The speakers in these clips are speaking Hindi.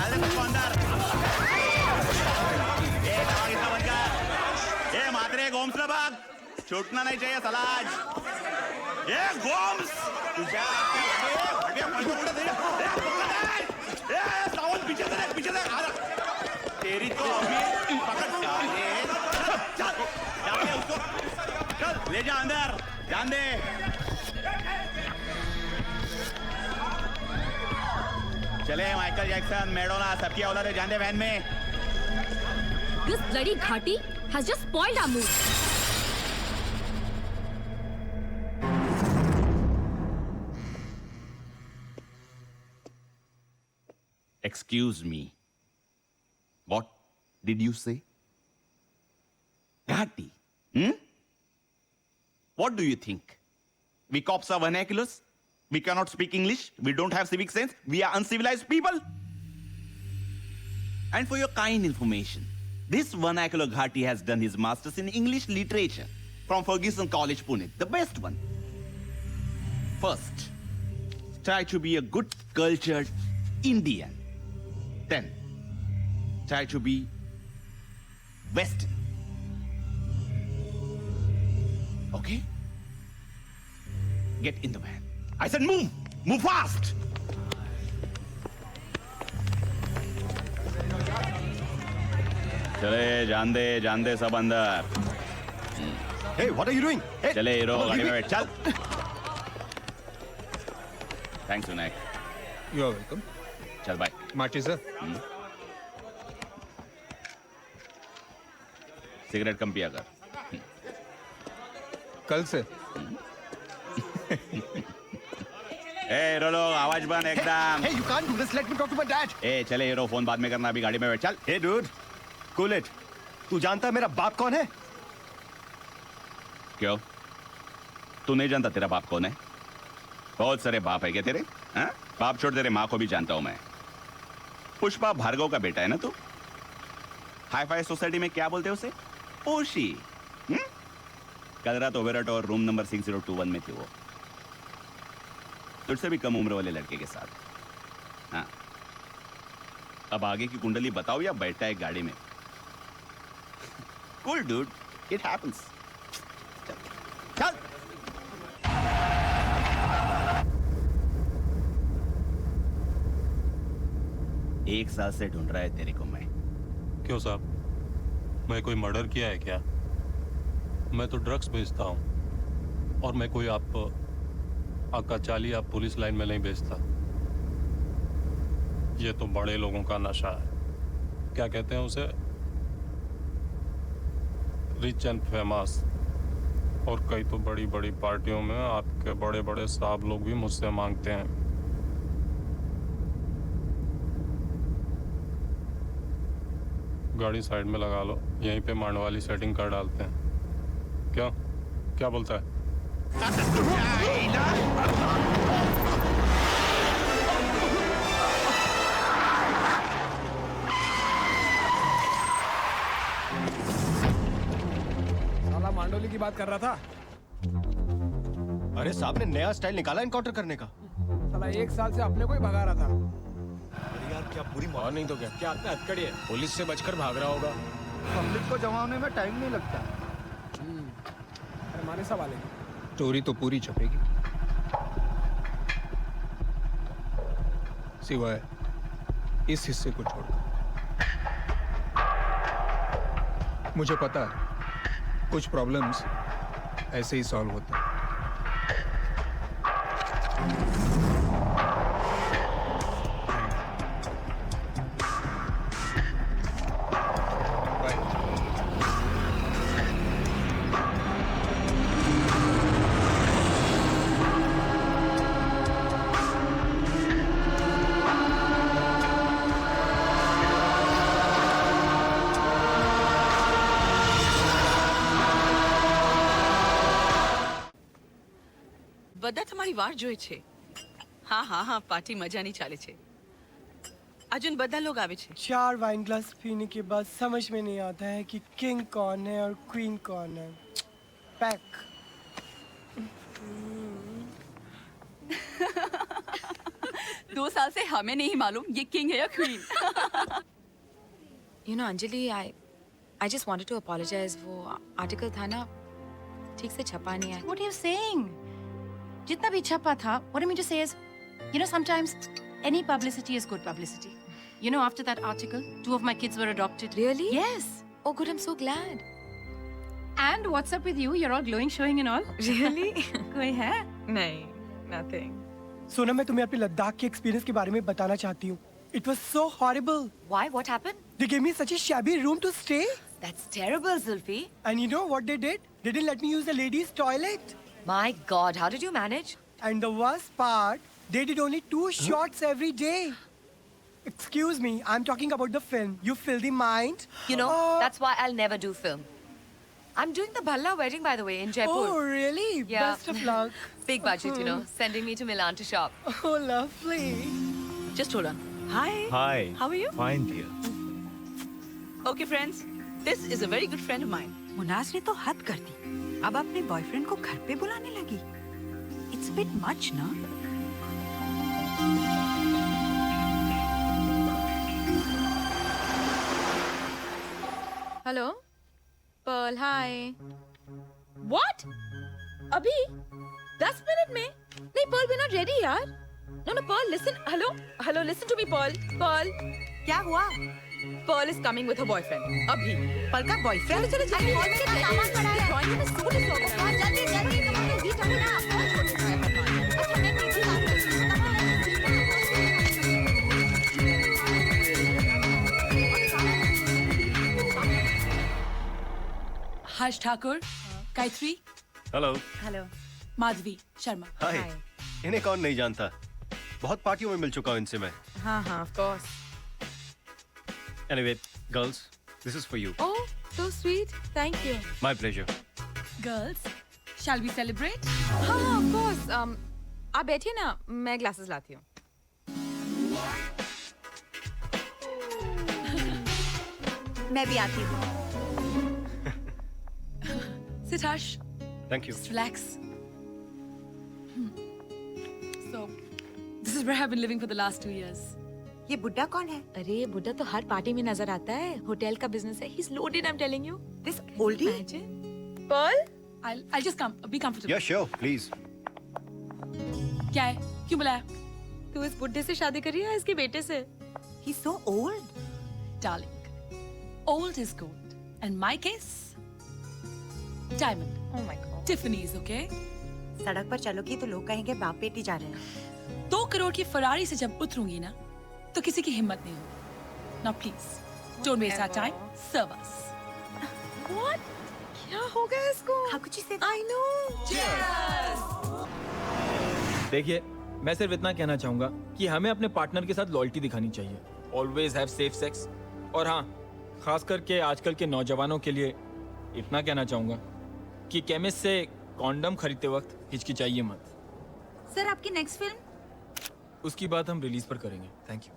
डाल दे सबको अंदर। ए दरवाजा इसका बंद कर। ए मात्रे गोम्स ना भाग, छूटना नहीं चाहिए सलाज। ए गोम्स तुझ्या सावन पीछे से तेरी तो अभी पकड़ चल उसको, चल ले जा अंदर, जान दे। चले माइकल जैक्सन, मैडोना, सबकी औलादे जान दे वैन में। This bloody घाटी has just spoiled our mood. Excuse me. What did you say? Ghati. What do you think? We cops are vernaculars? We cannot speak English? We don't have civic sense? We are uncivilized people? And for your kind information, this vernacular Ghati has done his masters in English literature from Ferguson College, Pune, the best one. First, try to be a good cultured Indian. Then, try to be Western. Okay? Get in the van. I said move! Move fast! चले जान दे सब अंदर। Hey, what are you doing? Hey, चले हीरो गाड़ी में बैठ, चल। Thanks Vinayak. You are welcome. चल बाय। Marty sir. सिगरेट कम पिया कर। कल से ए हीरो लोग आवाज बंद एकदम। hey, you can't do this. Let me talk to my dad. ए चले हीरो, फोन बाद में करना, अभी गाड़ी में बैठ, चल। Hey, dude, cool it. तू जानता है मेरा बाप कौन है? क्यों? तू नहीं जानता तेरा बाप कौन है? बहुत सारे बाप है क्या तेरे? हाँ? बाप छोड़, तेरे माँ को भी जानता हूं मैं। पुष्पा भार्गव का बेटा है ना तू? हाई फाई सोसाइटी में क्या बोलते हैं उसे? पोशी। कल रात ओबेरट और रूम नंबर 6021 में थी वो, तुझसे भी कम उम्र वाले लड़के के साथ। हाँ, अब आगे की कुंडली बताओ या बैठा है गाड़ी में? Cool dude, it happens. चल। एक साल से ढूंढ रहा है तेरे को मैं। क्यों साहब, मैं कोई मर्डर किया है क्या? मैं तो ड्रग्स बेचता हूँ, और मैं कोई आप आका चाली आप पुलिस लाइन में नहीं बेचता। ये तो बड़े लोगों का नशा है, क्या कहते हैं उसे, रिच एंड फेमस। और कई तो बड़ी बड़ी पार्टियों में आपके बड़े बड़े साहब लोग भी मुझसे मांगते हैं। गाड़ी साइड में लगा लो, यहीं पे मांड वाली सेटिंग कर डालते हैं। क्या क्या बोलता है? साला मांडोली की बात कर रहा था। अरे साहब ने नया स्टाइल निकाला एनकाउंटर करने का। साला एक साल से अपने को ही भगा रहा था। अरे यार क्या बुरी और नहीं तो क्या आपने हथकड़ी है, पुलिस से बचकर भाग रहा होगा। पब्लिक को जमाने में टाइम नहीं लगता। हमारे सवाल है, स्टोरी तो पूरी छपेगी, सिवाय इस हिस्से को छोड़कर। मुझे पता है कुछ प्रॉब्लम्स ऐसे ही सॉल्व होते हैं। બધા તમારી વાટ જોઈ છે। હા હા હા, પાર્ટી મજાની ચાલે છે। अर्जुन બધા लोग आवे છે। 4 वाइन ग्लास पीने के बाद समझ में नहीं आता है कि किंग कौन है और क्वीन कौन है। पैक। 2 साल से हमें नहीं मालूम ये किंग है या queen. You know, Anjali, I just wanted to apologize. वो आर्टिकल था ना, ठीक से छपा नहीं है. What are you saying? जितना भी छपा था, what I mean to say is, you know, sometimes any publicity is good publicity. You know, after that article, 2 of my kids were adopted. Really? Yes. Oh, good. I'm so glad. And what's up with you? You're all glowing, showing and all. Really? कोई है? नहीं, nothing. सोना, मैं तुम्हें अपने लद्दाख के एक्सपीरियंस के बारे में बताना चाहती हूँ. It was so horrible. Why? What happened? They gave me such a shabby room to stay. That's terrible, Zulfi. And you know what they did? They didn't let me use the ladies' toilet. My God, how did you manage? And the worst part, they did only 2 shots every day. Excuse me, I'm talking about the film. You filthy mind. You know, Oh. that's why I'll never do film. I'm doing the Bhalla wedding, by the way, in Jaipur. Oh, really? Yeah. Best of luck. Big budget, you know, sending me to Milan to shop. Oh, lovely. Just hold on. Hi. Hi. How are you? Fine, dear. Okay, friends. This is a very good friend of mine. मुनाज ने तो हद कर दी. अब अपने बॉयफ्रेंड को घर पे बुलाने लगी. It's a bit much, ना? Hello? Pearl, hi. What? अभी 10 मिनट में? नहीं Pearl, we're not ready यार. No, Pearl, listen. Hello, listen to me, Pearl. Pearl, क्या हुआ? Pearl is coming with her boyfriend. अभी. पल का बॉयफ्रेंड. चलो जल्दी. सामान पड़ा है. Drawing में सूट is over. जल्दी कमाल है. बीच में ना फोन छोड़ देना है भगवान. अच्छा मैं नहीं हर्ष ठाकुर, गायत्री, हेलो. Hello. माधवी शर्मा. हाय. इन्हें कौन नहीं जानता? बहुत पार्टियों में मिल चुका हूँ इनसे मैं. हाँ, of course. Anyway, girls, this is for you. Oh, so sweet. Thank you. My pleasure. Girls, shall we celebrate? हाँ, of course. आप बैठिए ना, मैं glasses लाती हूँ. मैं भी आती हूँ. Sit, Harsh. Thank you. Just relax. So, this is where I've been living for the last 2 years. ये बुड्ढा कौन है? अरे बुड्ढा तो हर पार्टी में नजर आता है. होटल का बिजनेस है. He's loaded, I'm telling you. This oldie? Imagine. Pearl? I'll just come. Be comfortable. Yeah, sure, please. क्या है? क्यों बुलाया? तू इस बुड्ढे से शादी करी है इसके बेटे से? He's so old. Darling, old is gold. And my case, diamond. Oh my God. Tiffany's, okay? सड़क पर चलोगी तो लोग कहेंगे बाप बेटी जा रहे हैं. 2 करोड़ की फरारी से जब उतरूंगी ना, तो किसी की हिम्मत नहीं होगी. Now please, don't waste our time. Serve us. What? क्या हो गया इसको? How could you say I know. देखिए, मैं सिर्फ इतना कहना चाहूंगा कि हमें अपने पार्टनर के साथ लॉयल्टी दिखानी चाहिए. Always have safe sex. और हाँ, खास करके आजकल के नौजवानों के लिए इतना कहना चाहूंगा कि केमिस्ट से कॉन्डम खरीदते वक्त हिचकिचाइए मत. सर, आपकी नेक्स्ट फिल्म? उसकी बात हम रिलीज पर करेंगे. Thank you.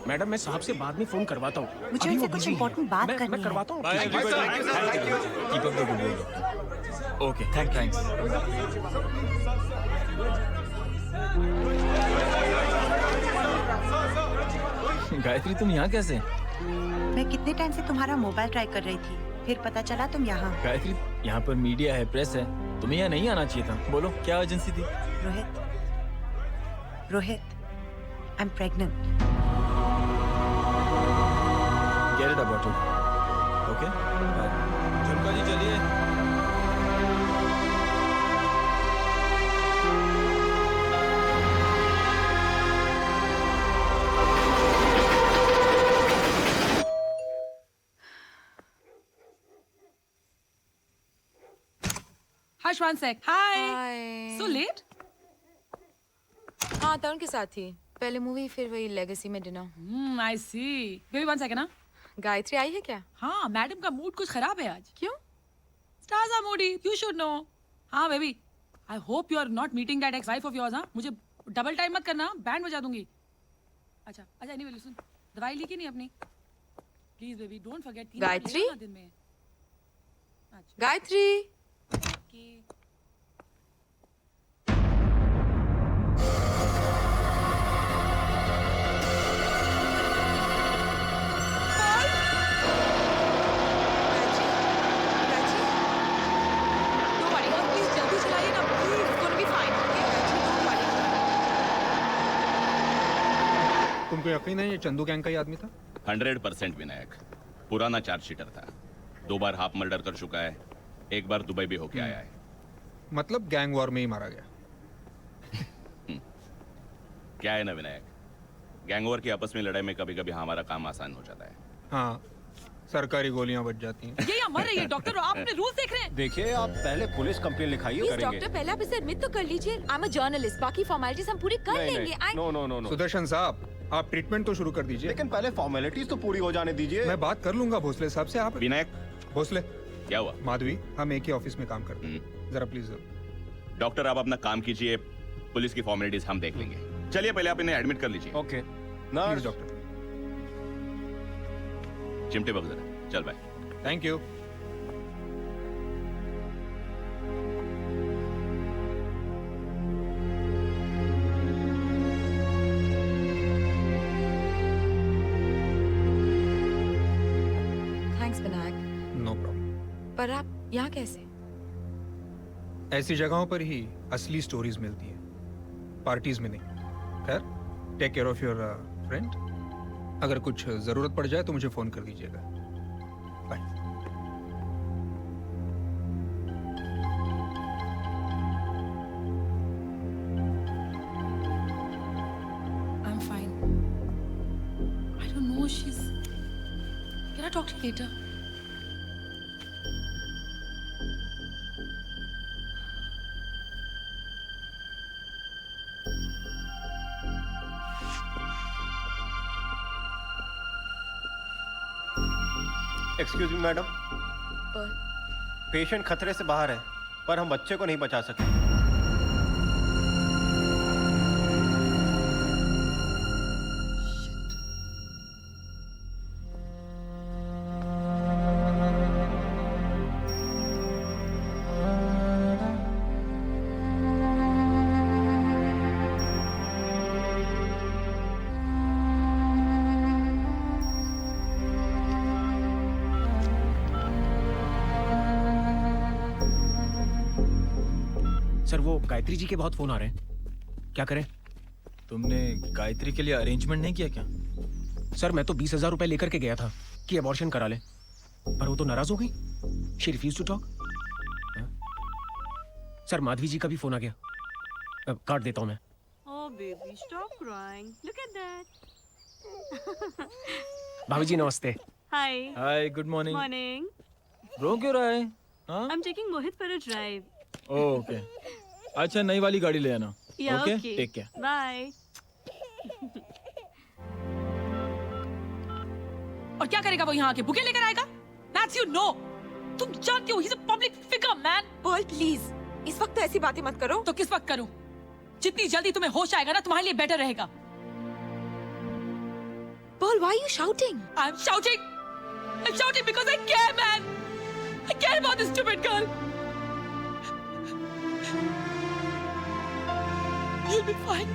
मैडम मैं साहब से बाद में फोन करवाता हूँ. मुझे उनसे कुछ इम्पोर्टेंट बात करनी मैं है. करवाता हूँ. Keep up the good work. Okay, thanks. Gayatri, तुम यहाँ कैसे? मैं कितने टाइम से तुम्हारा मोबाइल ट्राई कर रही थी. फिर पता चला तुम यहाँ. गायत्री, यहाँ पर मीडिया है, प्रेस है. तुम्हें यहाँ नहीं आना चाहिए था. बोलो, क्या एजेंसी थी? Rohit, I'm pregnant. Get it about it. Okay? Bye. झुमका जी चलिए. Harsh, one sec. Hi. Hi. So late? हाँ, तरुण के साथ थी. पहले मूवी, फिर वही लेगेसी में dinner. I see. Baby, one second, ना. गायत्री आई है क्या? हाँ, मैडम का मूड कुछ खराब है आज. क्यों? Stars are moody. You should know. हाँ, baby. I hope you are not meeting that ex-wife of yours, हाँ? मुझे डबल टाइम मत करना, बैंड बजा दूंगी. अच्छा, anyway, listen. दवाई ली कि नहीं अपनी? Please, baby, don't forget. 3 Gayatri? दिन में. अच्छा. गायत्री? Okay. तुमको यकीन है ये चंदू गैंग का ही आदमी था? 100% विनायक। पुराना चार्जशीटर था, 2 बार हाफ मर्डर कर चुका है, 1 बार दुबई भी होके आया है। मतलब गैंग वॉर में ही मारा गया। क्या है ना विनायक, गैंग वॉर की आपस में लड़ाई में कभी कभी हमारा काम आसान हो जाता है। हाँ, सरकारी गोलियां बच जाती हैं। ये यहाँ मर रही है डॉक्टर, आप अपने रूल देख रहे हैं। देखिए आप पहले पुलिस कंप्लेन लिखाइए, करेंगे। डॉक्टर पहले आप इसे एडमिट तो कर लीजिए। आई एम अ जर्नलिस्ट, बाकी फॉर्मेलिटीज हम पूरी कर लेंगे। No no no no. Sudarshan साहब, आप ट्रीटमेंट तो शुरू कर दीजिए। लेकिन पहले फॉर्मेलिटीज तो पूरी हो जाने दीजिए। मैं बात कर लूंगा भोसले साहब से। आप विनायक, भोसले, क्या हुआ? माधवी, हम एक ही ऑफिस में काम करते हैं, जरा प्लीज। डॉक्टर आप अपना काम कीजिए, पुलिस की फॉर्मेलिटीज हम देख लेंगे। चलिए पहले आप इन्हें एडमिट कर लीजिए। Okay please doctor. चिमटे बग जरा, चल भाई। Thank you. Thanks Vinayak. No problem. पर आप यहाँ कैसे? ऐसी जगहों पर ही असली स्टोरीज मिलती है, पार्टीज में नहीं। खैर, take care of your friend. अगर कुछ जरूरत पड़ जाए तो मुझे फोन कर दीजिएगा। Bye. I'm fine. I don't know. Can I talk to you later? Excuse me madam, पर पेशेंट खतरे से बाहर है, पर हम बच्चे को नहीं बचा सके। सर वो गायत्री जी के बहुत फोन आ रहे हैं, क्या करें? तुमने गायत्री के लिए अरेंजमेंट नहीं किया क्या? सर मैं तो 20,000 रुपए लेकर के गया था कि अबॉर्शन करा ले, पर वो तो नाराज हो गई। She refuse to talk. Sir Madhavi ji का भी फोन आ गया, काट देता हूँ मैं। Oh baby, stop crying. Look at that. भाभी जी नमस्ते। Hi. हाय, गुड मॉर्निंग। Morning. रो क्यों रहा है? हाँ? I'm taking Mohit for a drive. Okay, अच्छा नई वाली गाड़ी ले आना। Yeah, okay, okay. Take care. Bye. और क्या करेगा वो यहाँ आके? बुके लेकर आएगा? That's you know. तुम जानती हो, he's a public figure, man. Pearl please, इस वक्त तो ऐसी बातें मत करो। तो किस वक्त करूं? जितनी जल्दी तुम्हें होश आएगा ना, तुम्हारे लिए बेटर रहेगा। Pearl, why are you shouting? I'm shouting. I'm shouting because I care, man. I care about this stupid girl. You'll be fine.